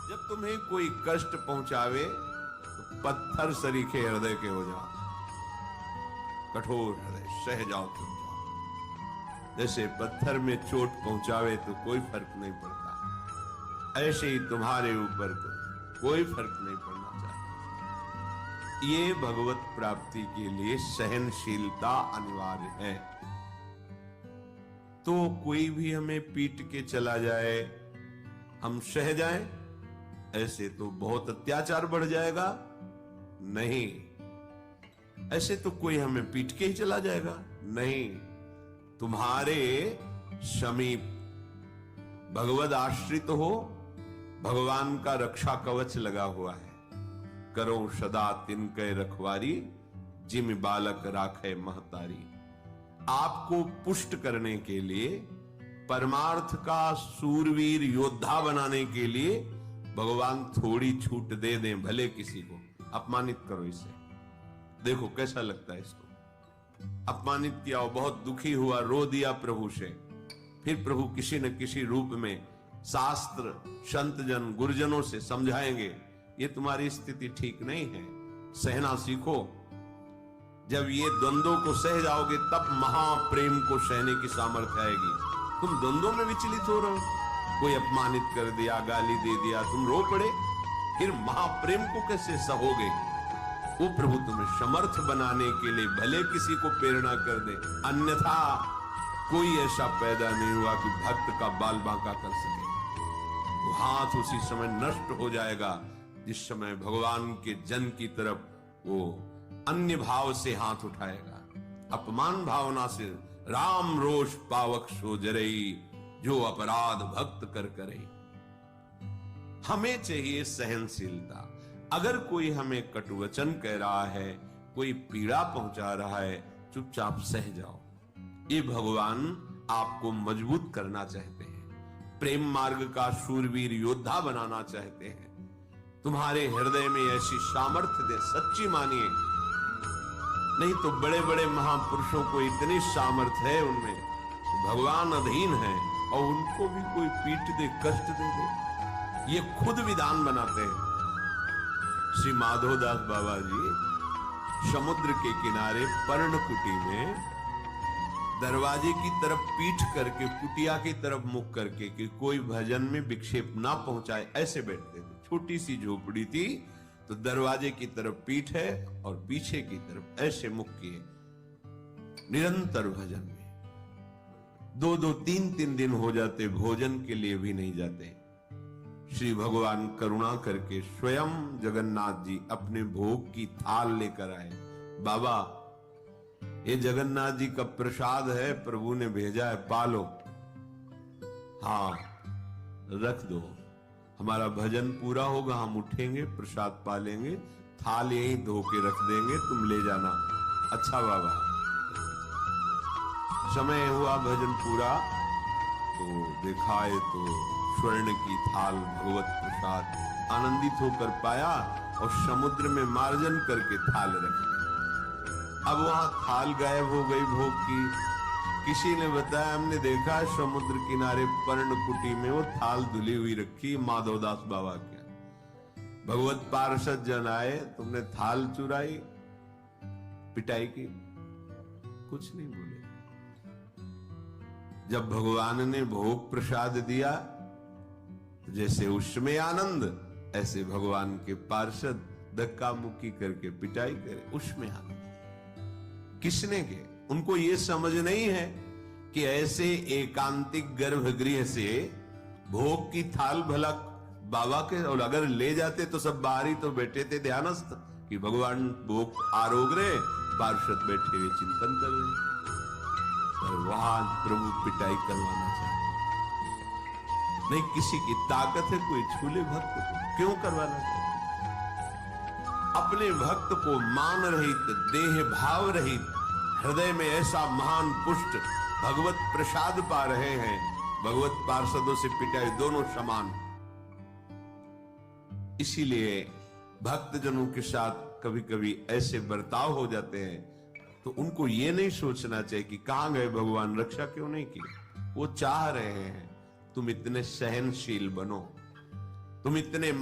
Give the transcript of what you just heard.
जब तुम्हें कोई कष्ट पहुंचावे तो पत्थर सरीखे हृदय के हो जाओ, कठोर हृदय, सह जाओ, चुप जाओ। जैसे पत्थर में चोट पहुंचावे तो कोई फर्क नहीं पड़ता, ऐसे ही तुम्हारे ऊपर कोई फर्क नहीं पड़ना चाहिए। ये भगवत प्राप्ति के लिए सहनशीलता अनिवार्य है। तो कोई भी हमें पीट के चला जाए, हम सह जाएं, ऐसे तो बहुत अत्याचार बढ़ जाएगा। नहीं, ऐसे तो कोई हमें पीट के ही चला जाएगा। नहीं, तुम्हारे समीप भगवद आश्रित हो, भगवान का रक्षा कवच लगा हुआ है। करो सदा तिनके रखवारी, जिम बालक राखे महतारी। आपको पुष्ट करने के लिए, परमार्थ का सूरवीर योद्धा बनाने के लिए भगवान थोड़ी छूट दे दें, भले किसी को अपमानित करो। इसे देखो कैसा लगता है। इसको अपमानित किया, बहुत दुखी हुआ, रो दिया प्रभु से, फिर प्रभु किसी न किसी रूप में शास्त्र, संत जन, गुरुजनों से समझाएंगे, ये तुम्हारी स्थिति ठीक नहीं है, सहना सीखो। जब ये द्वंद्वों को सह जाओगे तब महाप्रेम को सहने की सामर्थ्य आएगी। तुम द्वंद्वों में विचलित हो रहे हो, कोई अपमानित कर दिया, गाली दे दिया, तुम रो पड़े, फिर महाप्रेम को कैसे सहोगे? वो प्रभु तुम्हें समर्थ बनाने के लिए भले किसी को प्रेरणा कर दे, अन्यथा कोई ऐसा पैदा नहीं हुआ कि भक्त का बाल बांका कर सके। वो हाथ उसी समय नष्ट हो जाएगा जिस समय भगवान के जन की तरफ वो अन्य भाव से हाथ उठाएगा। अपमान भावना से राम रोष पावक सो जरई, जो अपराध भक्त कर करे। हमें चाहिए सहनशीलता। अगर कोई हमें कटुवचन कह रहा है, कोई पीड़ा पहुंचा रहा है, चुपचाप सह जाओ। ये भगवान आपको मजबूत करना चाहते हैं, प्रेम मार्ग का शूरवीर योद्धा बनाना चाहते हैं। तुम्हारे हृदय में ऐसी सामर्थ्य दे, सच्ची मानिए। नहीं तो बड़े बड़े महापुरुषों को इतनी सामर्थ्य है उनमें, भगवान अधीन है और उनको भी कोई पीट दे, कष्ट दे दे, ये खुद विधान बनाते हैं। श्री माधोदास बाबा जी समुद्र के किनारे पर्णकुटी में दरवाजे की तरफ पीठ करके, कुटिया की तरफ मुख करके कि कोई भजन में विक्षेप ना पहुंचाए, ऐसे बैठते थे। छोटी सी झोपड़ी थी, तो दरवाजे की तरफ पीठ है और पीछे की तरफ ऐसे मुख किए, निरंतर भजन में 2-2, 3-3 दिन हो जाते, भोजन के लिए भी नहीं जाते। श्री भगवान करुणा करके स्वयं जगन्नाथ जी अपने भोग की थाल लेकर आए। बाबा, ये जगन्नाथ जी का प्रसाद है, प्रभु ने भेजा है, पालो। हाँ, रख दो, हमारा भजन पूरा होगा, हम उठेंगे, प्रसाद पालेंगे, थाल यहीं धो के रख देंगे, तुम ले जाना। अच्छा बाबा। समय हुआ भजन पूरा, तो देखा है तो स्वर्ण की थाल, भगवत प्रसाद, आनंदित होकर पाया और समुद्र में मार्जन करके थाल रख दी। अब वहां थाल गायब हो गई भोग की। किसी ने बताया, हमने देखा समुद्र किनारे पर्णकुटी में वो थाल धुली हुई रखी, माधवदास बाबा के। भगवत पार्षद जन आए, तुमने थाल चुराई, पिटाई की? कुछ नहीं बोले। जब भगवान ने भोग प्रसाद दिया, जैसे उसमें आनंद, ऐसे भगवान के पार्षद धक्का मुक्की करके पिटाई करे, उसमें आनंद। किसने के? उनको ये समझ नहीं है कि ऐसे एकांतिक गर्भगृह से भोग की थाल भला बाबा के, और अगर ले जाते तो सब बाहर ही तो बैठे थे ध्यानस्थ कि भगवान भोग आरोग रहे, पार्षद बैठे हुए चिंतन कर रहे। पर वहां प्रभु पिटाई करवाना चाहते नहीं। किसी की ताकत है कोई छूले भक्त को, क्यों करवाना चाहते? अपने भक्त को मान रहित, देह भाव रहित, हृदय में ऐसा महान पुष्ट भगवत प्रसाद पा रहे हैं, भगवत पार्षदों से पिटाई दोनों समान। इसीलिए भक्तजनों के साथ कभी कभी ऐसे बर्ताव हो जाते हैं, तो उनको ये नहीं सोचना चाहिए कि कहां गए भगवान, रक्षा क्यों नहीं की। वो चाह रहे हैं तुम इतने सहनशील बनो। तुम इतने